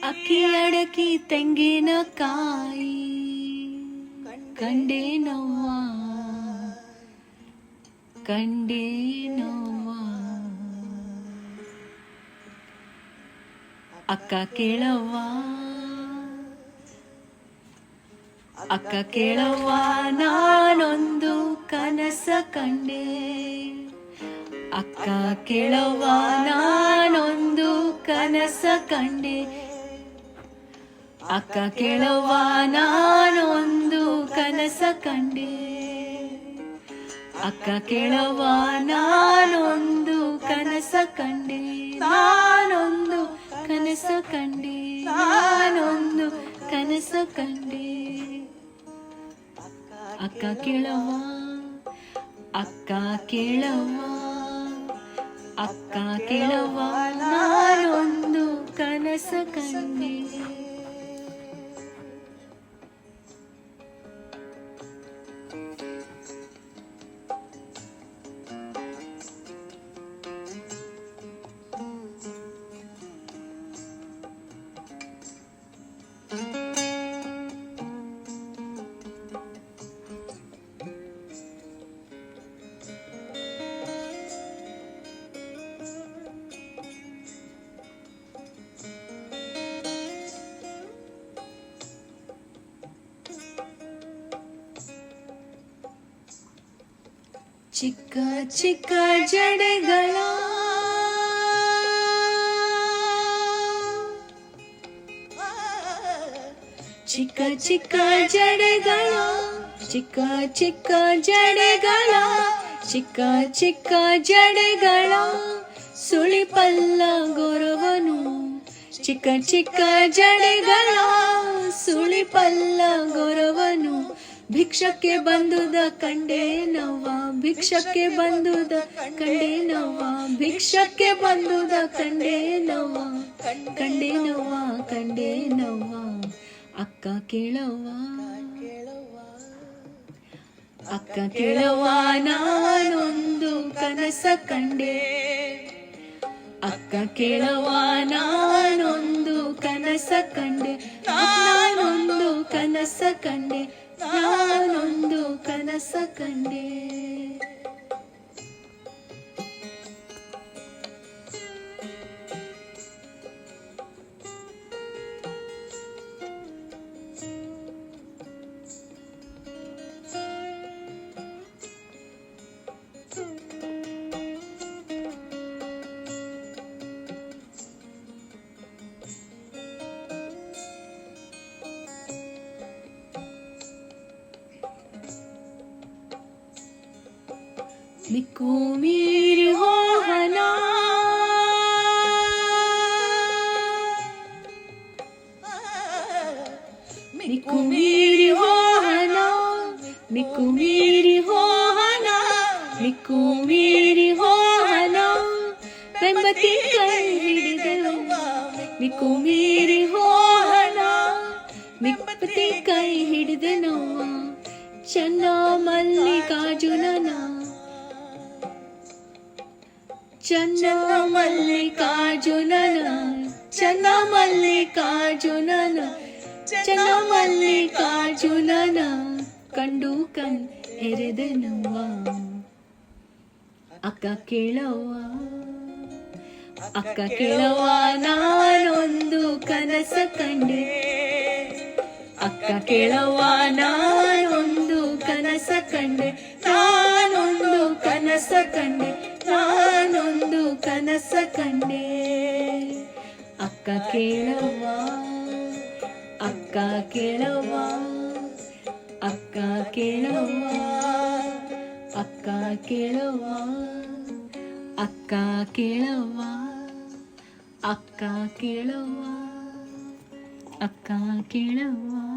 ಅಕ್ಕಿ ಅಡಕಿ ತೆಂಗಿನಕಾಯಿ ಕಂಡೇನವ್ವ ಕಂಡೇನವ್ವ. ಅಕ್ಕ ಕೇಳವ್ವ ಅಕ್ಕ ಕೇಳವ್ವ ನಾನೊಂದು ಕನಸ ಕಂಡೆ. ಅಕ್ಕ ಕೇಳವ್ವ ನಾನೊಂದು ಕನಸ ಕಂಡೆ. ಅಕ್ಕ ಕೇಳವ್ವ ನಾನೊಂದು ಕನಸ ಕಂಡೆ. ಅಕ್ಕ ಕೇಳವ್ವ ನಾನೊಂದು ಕನಸ ಕಂಡೆ. ನಾನೊಂದು ಕನಸ ಕಂಡೆ. ನಾನೊಂದು ಕನಸ ಕಂಡೆ. ಅಕ್ಕ ಕೇಳವ್ವ ಅಕ್ಕ ಕೇಳವ್ವ ಅಕ್ಕ ಕೇಳವ್ವ ನಾನೊಂದು ಕನಸ ಕಂಡೆ. ಚಿಕ್ಕ ಚಿಕ್ಕ ಜಡೆಗಳ ಚಿಕ್ಕ ಚಿಕ್ಕ ಜಡೆಗಳ ಚಿಕ್ಕ ಚಿಕ್ಕ ಜಡೆಗಳ ಚಿಕ್ಕ ಚಿಕ್ಕ ಜಡೆಗಳ ಸುಳಿಪಲ್ಲ ಗೊರವನು. ಚಿಕ್ಕ ಚಿಕ್ಕ ಜಡೆಗಳ ಸುಳಿಪಲ್ಲ ಗೊರವನು. ಭಿಕ್ಷಕ್ಕೆ ಬಂದುದ ಕಂಡೇನವ್ವ ಭಿಕ್ಷಕ್ಕೆ ಬಂದುದ ಕಂಡೇನವ್ವ ಭಿಕ್ಷಕ್ಕೆ ಬಂದುದ ಕಂಡೇನವ್ವ ಕಂಡೇನವ್ವ ಕಂಡೇನವ್ವ. ಅಕ್ಕ ಕೇಳವ್ವ ಅಕ್ಕ ಕೇಳವ್ವ ನಾನೊಂದು ಕನಸ ಕಂಡೆ. ಅಕ್ಕ ಕೇಳವ್ವ ನಾನೊಂದು ಕನಸ ಕಂಡೆ. ನಾನೊಂದು ಕನಸ ಕಂಡೆ. ನಾನೊಂದು ಕನಸ ಕಂಡೆ. ಮಿಕ್ಕು ಮೀರಿ ಹೋಹನ ಮಿಕ್ಕು ಮೀರಿ ಹೋಹನ ಮಿಕ್ಕು ಮೀರಿ ಹೋಹನ ಮಿಕ್ಕು ಮೀರಿ ಹೋಹನ. ಬೆಂಬತಿ ಕೈ ಹಿಡಿದೆವು ಮಿಕ್ಕು ಮೀರಿ ಹೋಹನ ಮಿಕ್ಕತಿ ಕೈ ಹಿಡಿದೆನವ್ವ. ಚೆನ್ನ ಮಲ್ಲಿಕಾರ್ಜುನನ ಚನ್ನ ಮಲ್ಲಿಕಾರ್ಜುನನ ಚನ್ನ ಮಲ್ಲಿಕಾರ್ಜುನನ ಚನ್ನ ಮಲ್ಲಿಕಾರ್ಜುನನ ಕಂಡು ಕಣ್ ಎರೆದೆನವ್ವ. ಅಕ್ಕ ಕೇಳವ್ವ ಅಕ್ಕ ಕೇಳವ್ವ ನಾನೊಂದು ಕನಸ ಕಂಡೆ. ಅಕ್ಕ ಕೇಳವ್ವ ನಾನೊಂದು ಕನಸ ಕಂಡೆ. ನಾನೊಂದು ಕನಸ ಕಂಡೆ. ನಾನೊಂದು ಕನಸ ಕಂಡೆ. ಅಕ್ಕ ಕೇಳವ್ವ ಅಕ್ಕ ಕೇಳವ್ವ ಅಕ್ಕ ಕೇಳವ್ವ ಅಕ್ಕ ಕೇಳವ್ವ ಅಕ್ಕ ಕೇಳವ್ವ ಅಕ್ಕ ಕೇಳವ್ವ ಅಕ್ಕ ಕೇಳವ್ವ.